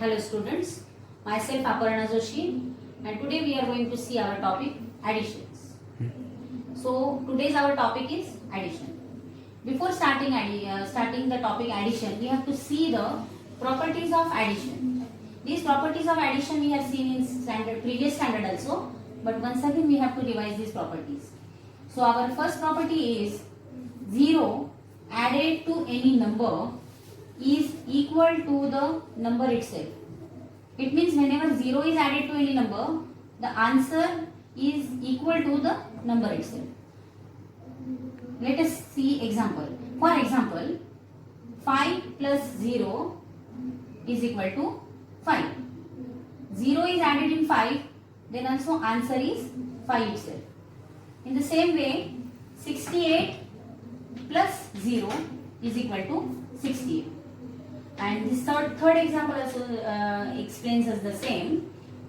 Hello students, myself Aparna Joshi and today we are going to see our topic additions. So today's our topic is addition. Before starting the topic addition, we have to see the properties of addition. These properties of addition we have seen in previous standard also, but once again we have to revise these properties. So our first property is 0 added to any number is equal to the number itself. It means whenever 0 is added to any number, the answer is equal to the number itself. Let us see example. For example, 5 plus 0 is equal to 5. 0 is added in 5, then also answer is 5 itself. In the same way, 68 plus 0 is equal to 68. And this third example also explains us the same.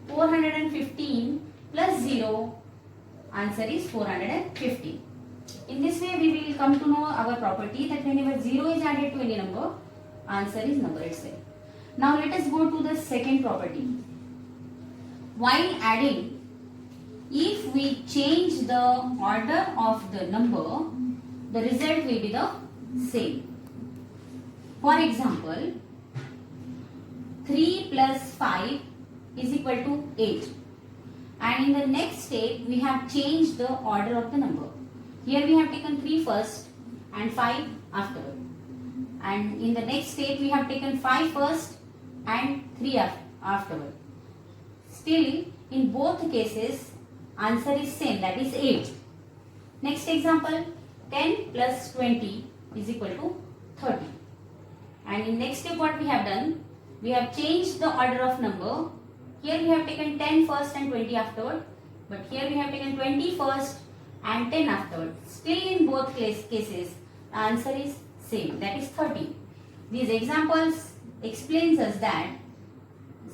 415 plus 0, answer is 450. In this way, we will come to know our property that whenever 0 is added to any number, answer is number itself. Now let us go to the second property. While adding, if we change the order of the number, the result will be the same. For example, 3 plus 5 is equal to 8. And in the next step, we have changed the order of the number. Here we have taken 3 first and 5 afterward. And in the next step, we have taken 5 first and 3 afterward. Still, in both cases, answer is same, that is 8. Next example, 10 plus 20 is equal to 30. And in next step what we have done, we have changed the order of number. Here we have taken 10 first and 20 afterward. But here we have taken 20 first and 10 afterward. Still in both cases, the answer is same, that is 30. These examples explains us that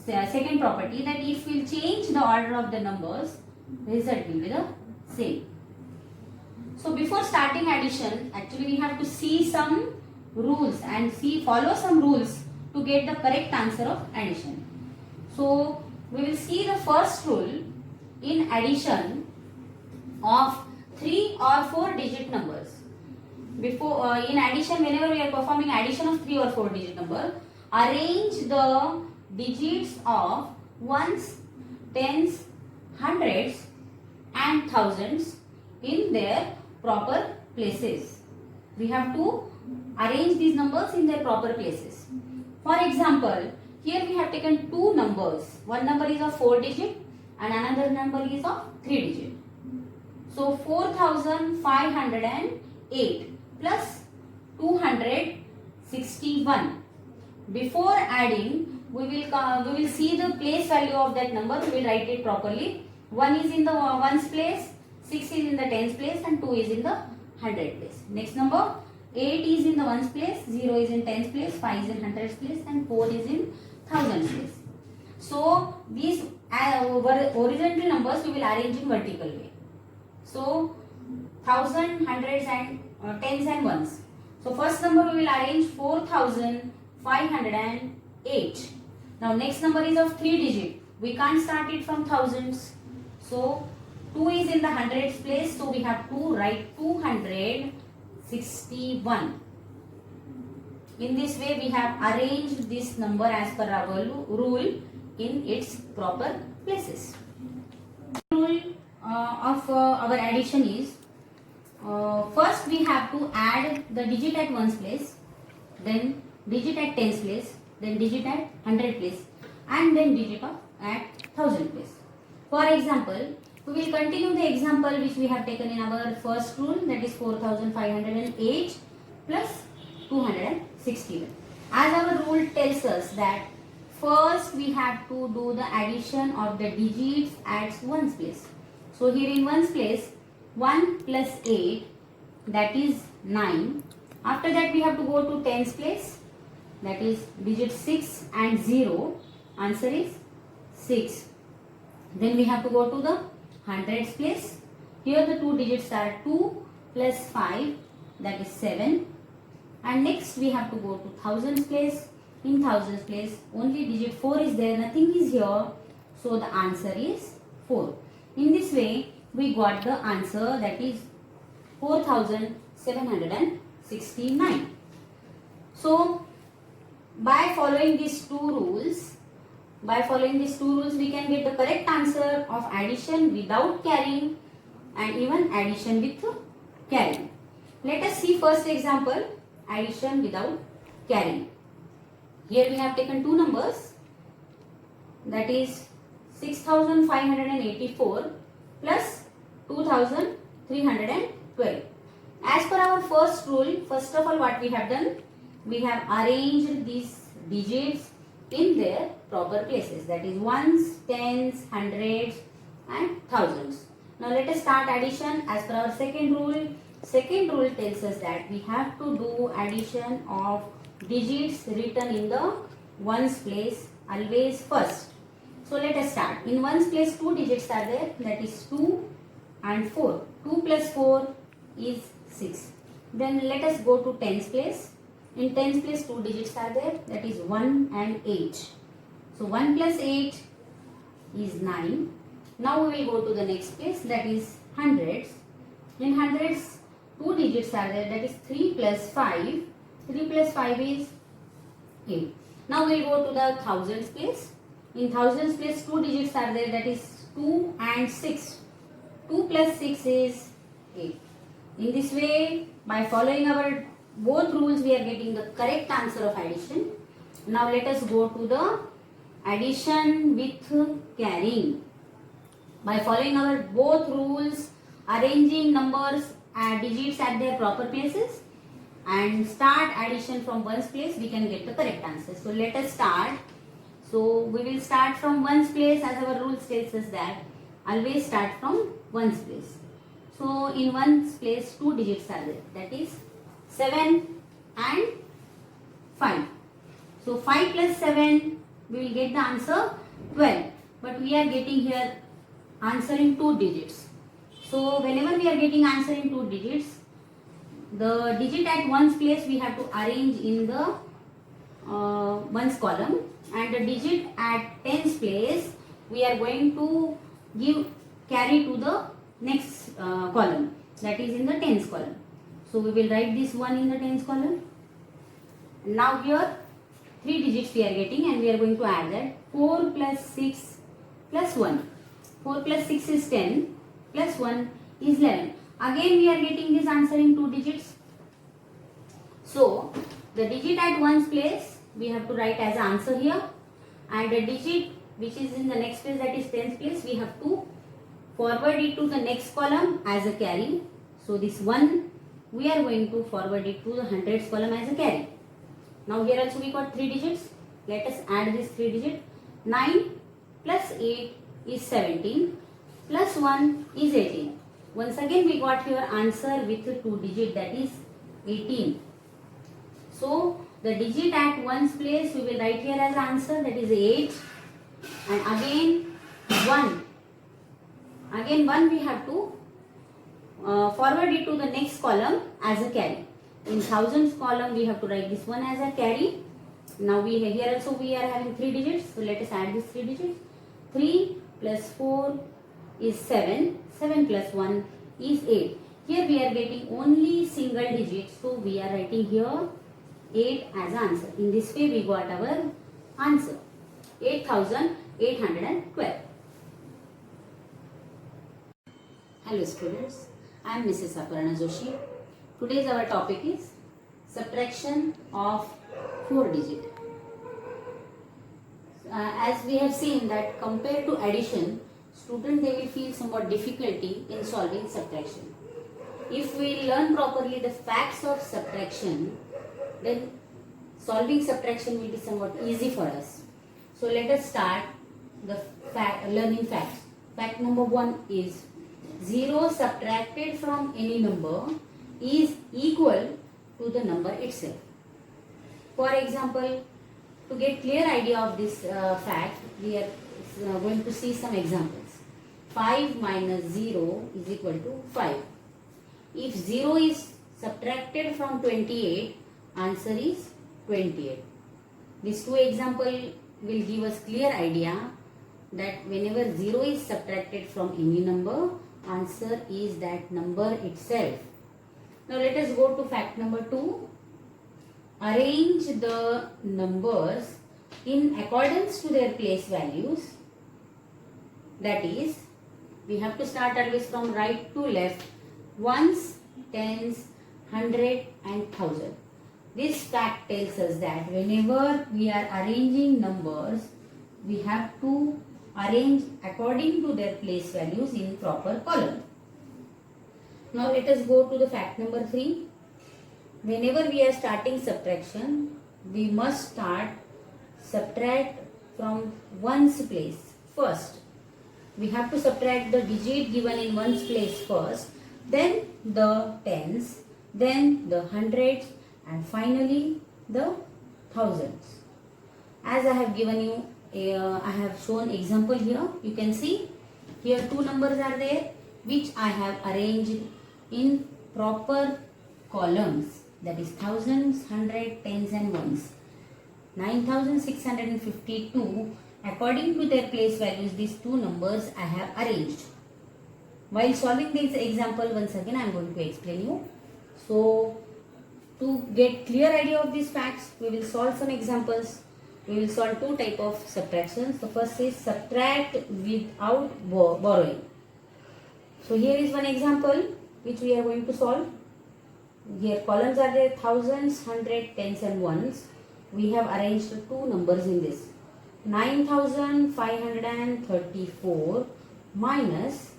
second property, that if we change the order of the numbers, result will be the same. So before starting addition, actually we have to see some rules and follow some rules to get the correct answer of addition. So we will see the first rule in addition of 3 or 4 digit numbers. Before in addition, whenever we are performing addition of 3 or 4 digit number, arrange the digits of ones, tens, hundreds and thousands in their proper places. We have to arrange these numbers in their proper places. For example, here we have taken 2 numbers. One number is of 4 digit and another number is of 3 digit. So 4508 plus 261. Before adding, we will see the place value of that number. We will write it properly. 1 is in the ones place, 6 is in the tens place and 2 is in the hundred place. Next number, 8 is in the ones place, 0 is in tens place, 5 is in hundreds place and 4 is in thousands place. So these horizontal numbers we will arrange in vertical way. So thousand, hundreds and tens and ones. So first number we will arrange 4508. Now next number is of 3 digit. We can't start it from thousands. So 2 is in the hundreds place. So we have to write 261. In this way we have arranged this number as per our rule in its proper places. Rule of our addition is, first we have to add the digit at ones place, then digit at tens place, then digit at hundred place and then digit at thousand place. For example, we will continue the example which we have taken in our first rule, that is 4508 plus 261. As our rule tells us that first we have to do the addition of the digits at ones place. So here in ones place, 1 plus 8, that is 9. After that we have to go to tens place, that is digit 6 and 0, answer is 6. Then we have to go to the hundreds place. Here the 2 digits are 2 plus 5, that is 7. And next we have to go to thousands place. In thousands place, only digit 4 is there, nothing is here. So the answer is 4. In this way, we got the answer, that is 4769. So by following these two rules, we can get the correct answer of addition without carrying and even addition with carrying. Let us see first example, addition without carrying. Here we have taken two numbers, that is 6584 plus 2312. As per our first rule, first of all what we have done, we have arranged these digits in their proper places, that is ones, tens, hundreds and thousands. Now let us start addition as per our second rule. Second rule tells us that we have to do addition of digits written in the ones place always first. So let us start. In ones place two digits are there, that is 2 and 4. 2 plus 4 is 6. Then let us go to tens place. In tens place two digits are there, that is 1 and 8. So 1 plus 8 is 9. Now we will go to the next place, that is hundreds. In hundreds two digits are there, that is 3 plus 5. 3 plus 5 is 8. Now we will go to the thousands place. In thousands place two digits are there, that is 2 and 6. 2 plus 6 is 8. In this way, by following our both rules, we are getting the correct answer of addition. Now let us go to the addition with carrying. By following our both rules, arranging numbers and digits at their proper places and start addition from ones place, we can get the correct answer. So let us start. So we will start from ones place, as our rule tells us that always start from ones place. So in ones place two digits are there, that is 7 and 5. So 5 plus 7, we will get the answer 12. But we are getting here answer in two digits. So whenever we are getting answer in two digits, the digit at ones place we have to arrange in the ones column, and the digit at tens place we are going to give carry to the next column, that is in the tens column. So we will write this one in the tens column. Now here three digits we are getting, and we are going to add that 4 plus 6 plus 1. 4 plus 6 is 10 plus 1 is 11. Again we are getting this answer in two digits. So the digit at ones place we have to write as answer here, and the digit which is in the next place, that is tens place, we have to forward it to the next column as a carry. So this 1 we are going to forward it to the hundreds column as a carry. Now here also we got three digits. Let us add this three digit. 9 plus 8 is 17 plus 1 is 18. Once again we got here answer with two digit, that is 18. So the digit at ones place we will write here as answer, that is 8, and again 1. Again 1 we have to forward it to the next column as a carry. In thousands column we have to write this one as a carry. Now here also we are having three digits, so let us add these three digits. 3 plus 4 is 7. 7 plus 1 is 8. Here we are getting only single digit, so we are writing here 8 as answer. In this way we got our answer, 8812. Hello students, I am Mrs. Aparna Joshi. Today's our topic is subtraction of 4 digit. As we have seen that compared to addition, students they will feel somewhat difficulty in solving subtraction. If we learn properly the facts of subtraction, then solving subtraction will be somewhat easy for us. So let us start the learning facts. Fact number 1 is 0 subtracted from any number is equal to the number itself. For example, to get clear idea of this fact, we are going to see some examples. 5 minus 0 is equal to 5. If 0 is subtracted from 28, answer is 28. These two examples will give us clear idea that whenever 0 is subtracted from any number, answer is that number itself. Now let us go to fact number 2. Arrange the numbers in accordance to their place values. That is, we have to start always from right to left. Ones, tens, 100 and 1000. This fact tells us that whenever we are arranging numbers, we have to arrange according to their place values in proper column. Now let us go to the fact number 3. Whenever we are starting subtraction, we must subtract from ones place first. We have to subtract the digit given in ones place first, then the tens, then the hundreds, and finally the thousands. As I have given you, I have shown example here. You can see here two numbers are there which I have arranged in proper columns, that is thousands, hundred, tens and ones. 9652, according to their place values, these two numbers I have arranged. While solving this example, once again I am going to explain you. So to get clear idea of these facts, we will solve some examples. We will solve two type of subtractions. The first is subtract without borrowing. So here is one example which we are going to solve. Here columns are there, thousands, hundred, tens and ones. We have arranged two numbers in this. 9534 minus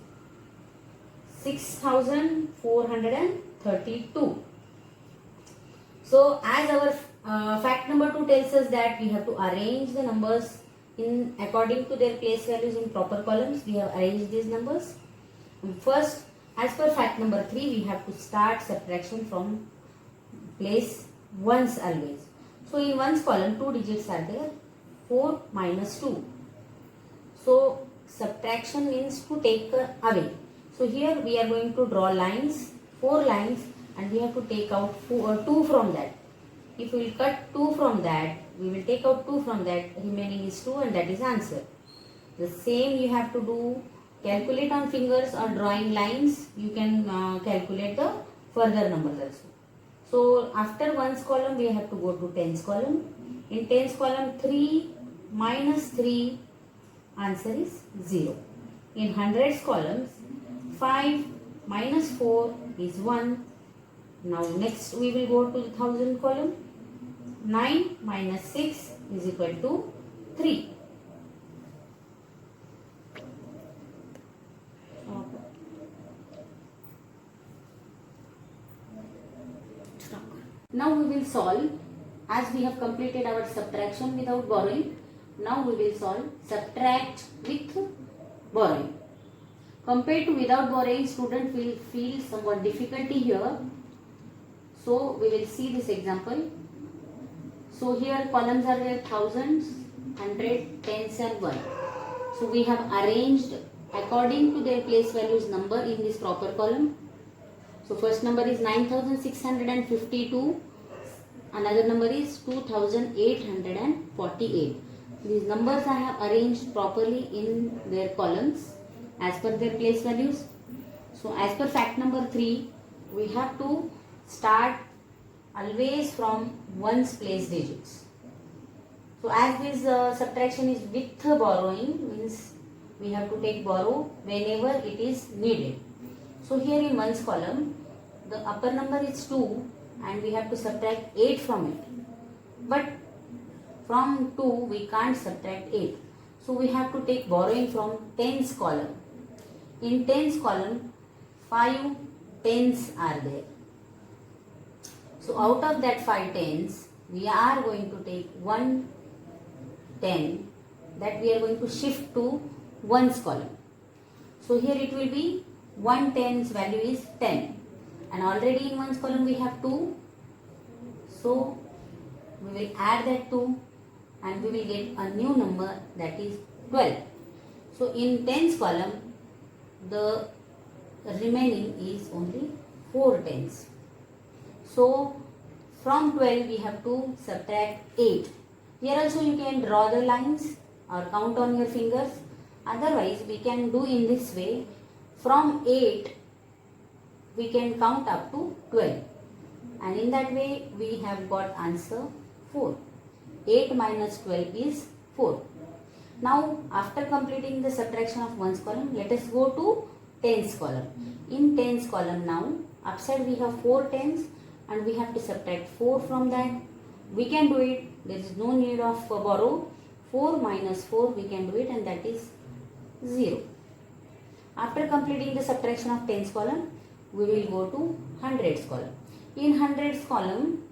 6432. So as our fact number 2 tells us that we have to arrange the numbers in according to their place values in proper columns, we have arranged these numbers. First, as per fact number 3, we have to start subtraction from place ones always. So in ones column, two digits are there, 4 minus 2. So subtraction means to take away. So here we are going to draw lines, 4 lines, and we have to take out 2 from that. If we will cut 2 from that, we will take out 2 from that, remaining is 2 and that is answer. The same you have to do, calculate on fingers or drawing lines, you can calculate the further numbers also. So after ones column, we have to go to tens column. In tens column, 3 minus 3, answer is 0. In hundreds columns, 5 minus 4 is 1. Now next we will go to the thousand column. 9 minus 6 is equal to 3. Now we will solve, as we have completed our subtraction without borrowing. Now we will solve subtract with borrowing. Compared to without borrowing, student will feel somewhat difficulty here. So we will see this example. So here columns are there, thousands, hundred, tens and one. So we have arranged according to their place values number in this proper column. So first number is 9652. Another number is 2848. These numbers I have arranged properly in their columns as per their place values. So as per fact number 3, we have to start always from ones place digits. So as this subtraction is with borrowing, means we have to take borrow whenever it is needed. So here in ones column, the upper number is 2 and we have to subtract 8 from it. But from 2 we can't subtract 8. So we have to take borrowing from tens column. In tens column, 5 tens are there. So out of that 5 tens, we are going to take 1 10 that we are going to shift to ones column. So here it will be 1 tens value is 10. And already in ones column we have 2. So we will add that 2 and we will get a new number, that is 12. So in tens column, the remaining is only 4 tens. So from 12 we have to subtract 8. Here also you can draw the lines or count on your fingers. Otherwise we can do in this way. From 8 we can count up to 12, and in that way we have got answer 4. 8 minus 12 is 4. Now after completing the subtraction of 1's column, let us go to 10's column. In 10's column now, upside we have 4 tens and we have to subtract 4 from that. We can do it, there is no need of borrow. 4 minus 4 we can do it, and that is 0. After completing the subtraction of 10's column, we will go to 100's column. In 100's column,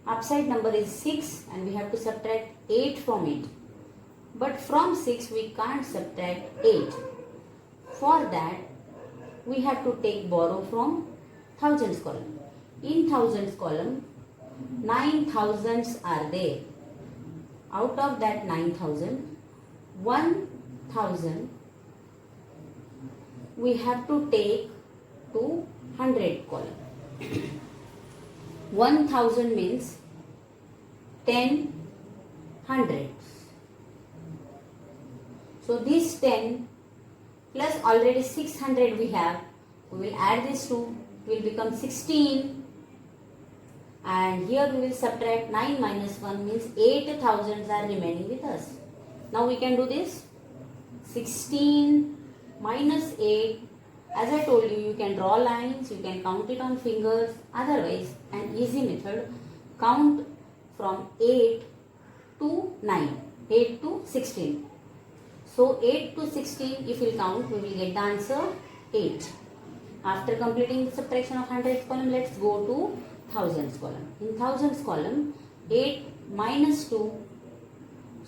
upside number is 6 and we have to subtract 8 from it. But from 6 we can't subtract 8. For that we have to take borrow from thousands column. In thousands column, 9 thousands are there. Out of that 9,000, 1,000 we have to take to 100 column. 1,000 means 10 hundreds. So this 10 plus already 600 we have, we will add this 2, will become 16, and here we will subtract 9 minus 1 means 8 thousands are remaining with us. Now we can do this. 16 minus 8, as I told you, you can draw lines, you can count it on fingers. Otherwise, an easy method, count from 8 to 9, 8 to 16. So 8 to 16 if we will count, we will get the answer 8. After completing the subtraction of hundreds column, let's go to thousands column. In thousands column, 8 minus 2,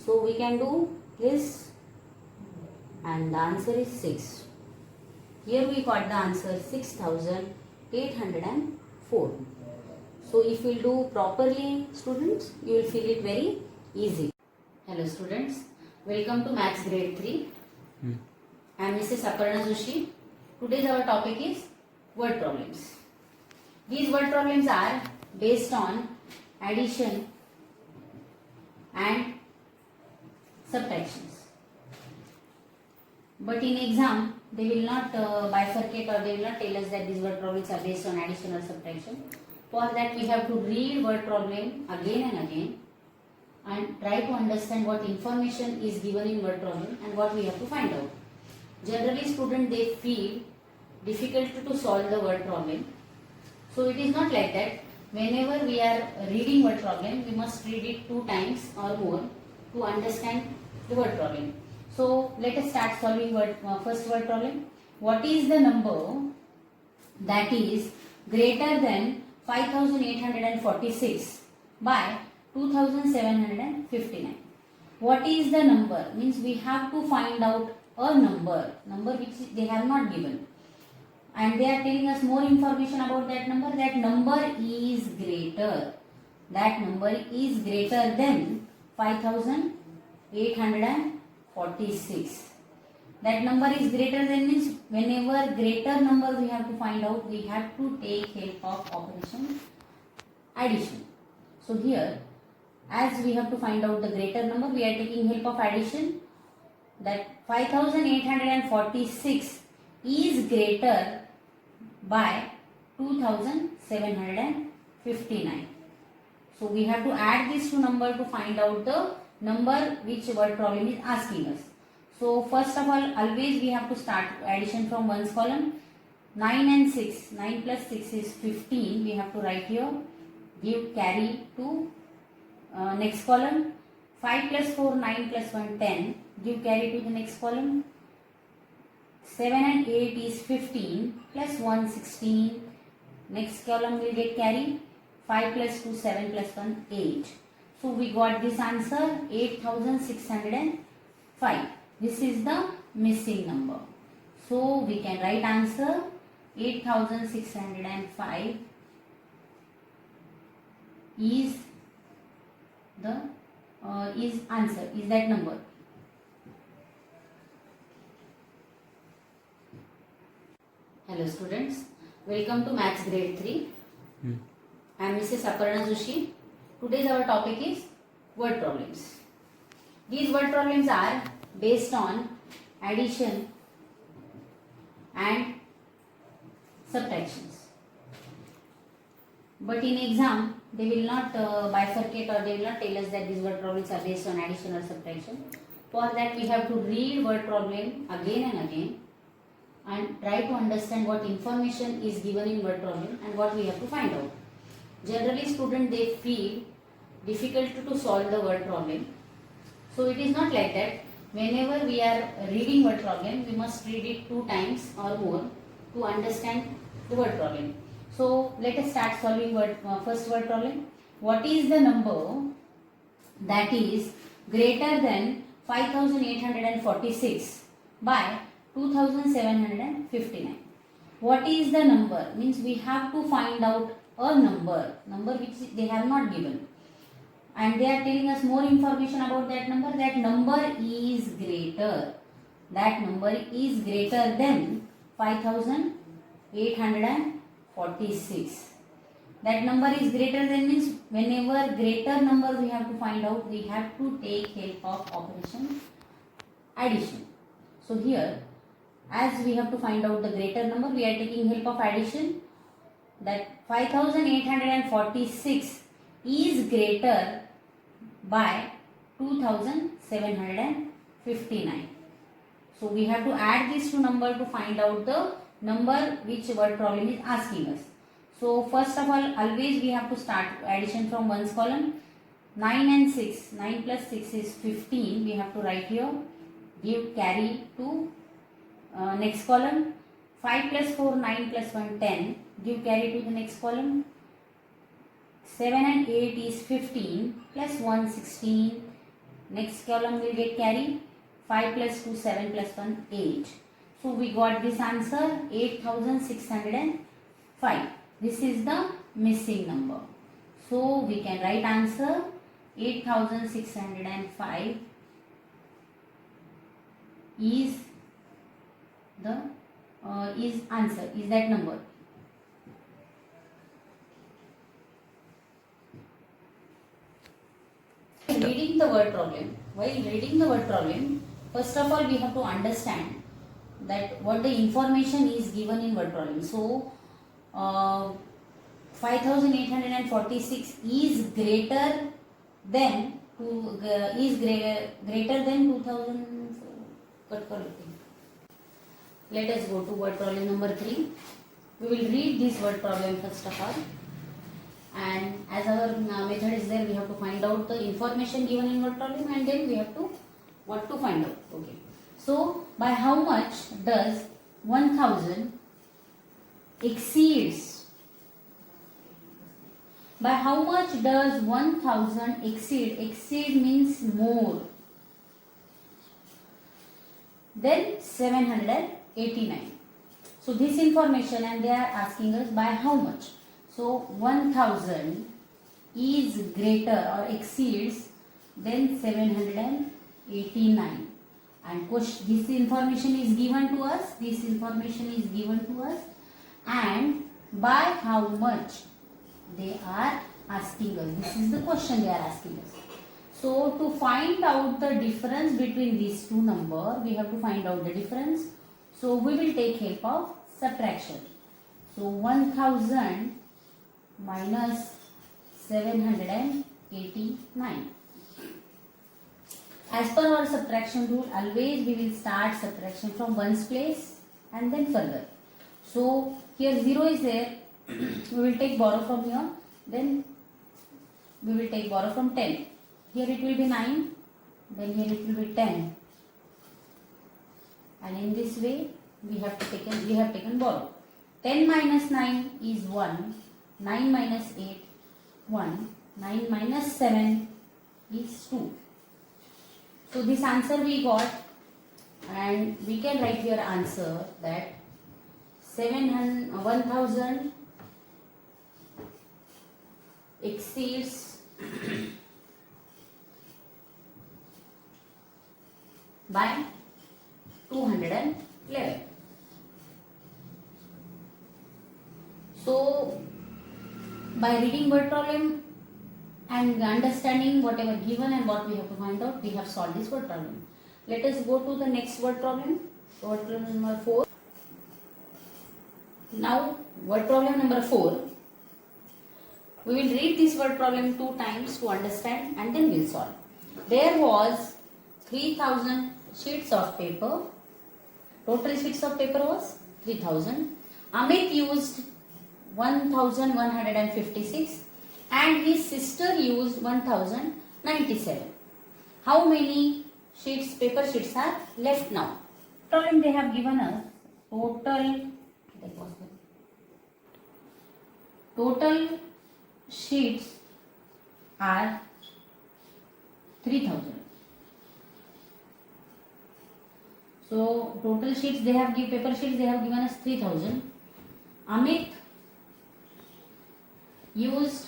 so we can do this, and the answer is 6. Here we got the answer 6,804. So if we do properly, students, you will feel it very easy. Hello students, welcome to Maths Grade 3. I am Mrs. Aparna Joshi. Today's our topic is word problems. These word problems are based on addition and subtractions. But in exam, they will not bifurcate, or they will not tell us that these word problems are based on addition or subtraction. For that we have to read word problem again and again and try to understand what information is given in word problem and what we have to find out. Generally students, they feel difficult to solve the word problem. So it is not like that. Whenever we are reading word problem, we must read it 2 times or more to understand the word problem. So let us start solving first word problem. What is the number that is greater than 5,846 by 2,759? What is the number? Means we have to find out a number which they have not given. And they are telling us more information about that number. That number is greater. That number is greater than 5,846. That number is greater than means whenever greater number we have to find out, we have to take help of operation addition. So here, as we have to find out the greater number, we are taking help of addition. That 5,846 is greater by 2,759. So we have to add these two numbers to find out the number which word problem is asking us. So first of all, always we have to start addition from 1's column. 9 and 6, 9 plus 6 is 15. We have to write here. Give carry to next column. 5 plus 4, 9 plus 1, 10. Give carry to the next column. 7 and 8 is 15 plus 1, 16. Next column will get carry. 5 plus 2, 7 plus 1, 8. So we got this answer 8,605. This is the missing number. So we can write answer 8,605 is the is that number. Hello students, welcome to Maths Grade 3. I am Mrs. Aparna Joshi. Today's our topic is word problems. These word problems are based on addition and subtractions. But in exam, they will not bifurcate, or they will not tell us that these word problems are based on addition or subtraction. For that, we have to read word problem again and again and try to understand what information is given in word problem and what we have to find out. Generally, students, they feel difficult to solve the word problem. So it is not like that. Whenever we are reading word problem, we must read it 2 times or more to understand the word problem. So let us start solving first word problem. What is the number that is greater than 5846 by 2759? What is the number? Means we have to find out a number which they have not given. And they are telling us more information about that number. That number is greater. That number is greater than 5846. That number is greater than means whenever greater number we have to find out, we have to take help of operation addition. So here, as we have to find out the greater number, we are taking help of addition. That 5846 is greater by 2759. So we have to add these two numbers to find out the number which word problem is asking us. So first of all, always we have to start addition from ones column. 9 and 6, 9 plus 6 is 15. We have to write here. Give carry to next column. 5 plus 4, 9 plus 1, 10. Give carry to the next column. 7 and 8 is 15 plus 1, 16. Next column will get carry. 5 plus 2, 7 plus 1, 8. So we got this answer 8605. This is the missing number. So we can write answer 8605 is the is that number. Reading the word problem. While reading the word problem, first of all we have to understand that what the information is given in word problem. So 5846 is greater than greater than 2000. Let us go to word problem number 3. We will read this word problem first of all. And as our method is there, we have to find out the information given in word problem, and then we have to what to find out. Okay. So by how much does 1000 exceeds? By how much does 1000 exceed? Exceed means more than 789. So this information, and they are asking us by how much. So 1000 is greater or exceeds than 789. And this information is given to us. This information is given to us. And by how much they are asking us. This is the question they are asking us. So to find out the difference between these two numbers, we have to find out the difference. So we will take help of subtraction. So 1000 minus 789. As per our subtraction rule, always we will start subtraction from ones place and then further. So here 0 is there. We will take borrow from here. Then we will take borrow from 10. Here it will be 9. Then here it will be 10. And in this way we have taken borrow. 10 minus 9 is 1. 9 minus 8, 1. 9 minus 7 is 2. So this answer we got, and we can write here answer that 1000 exceeds by 211. So by reading word problem, And understanding whatever given and what we have to find out, we have solved this word problem. Let us go to the next word problem. Word problem number 4. Now, word problem number 4. We will read this word problem 2 times to understand and then we'll solve. There was 3000 sheets of paper. Total sheets of paper was 3000. Amit used 1156 and his sister used 1097. How many paper sheets are left now? Problem they have given us total sheets are 3000. So total sheets they have paper sheets they have given us 3000. Amit used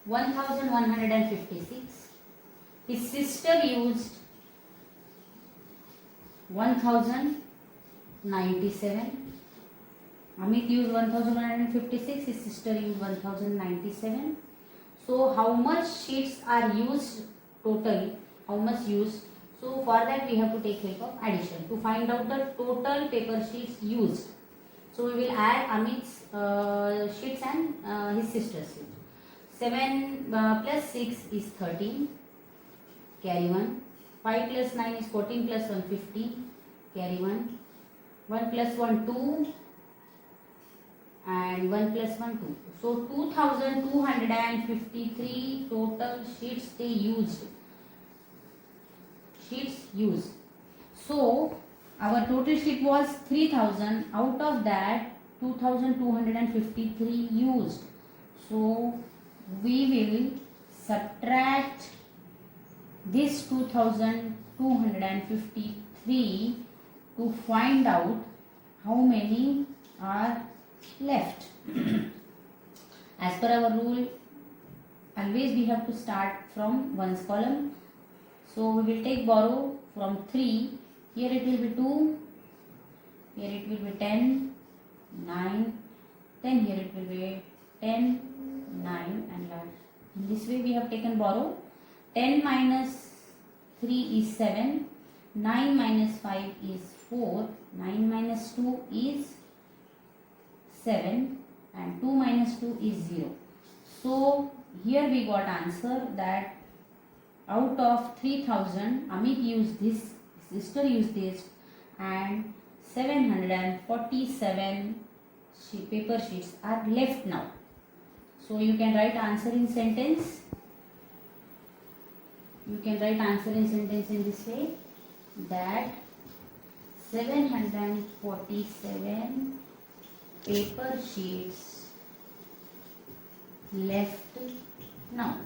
1156. His sister used 1097. Amit used 1156. His sister used 1097. So how much sheets are used total? How much used? So for that we have to take help of addition to find out the total paper sheets used. So we will add Amit's sheets and his sister's sheets. 7 plus 6 is 13. Carry 1. 5 plus 9 is 14 plus 1 50. Carry 1. 1 plus 1 2. And 1 plus 1 2. So 2253 total sheets they used. So our total sheet was 3000. Out of that 2253 used. So we will subtract this 2253 to find out how many are left. As per our rule, always we have to start from ones column. So we will take borrow from 3. Here it will be 2. Here it will be 10, 9. Then here it will be 10, 9 and last. In this way we have taken borrow. 10 minus 3 is 7. 9 minus 5 is 4. 9 minus 2 is 7. And 2 minus 2 is 0. So here we got answer that out of 3000, Amit used this, sister used this, and 747 paper sheets are left now. So you can write answer in sentence. You can write answer in sentence in this way, that 747 paper sheets left now.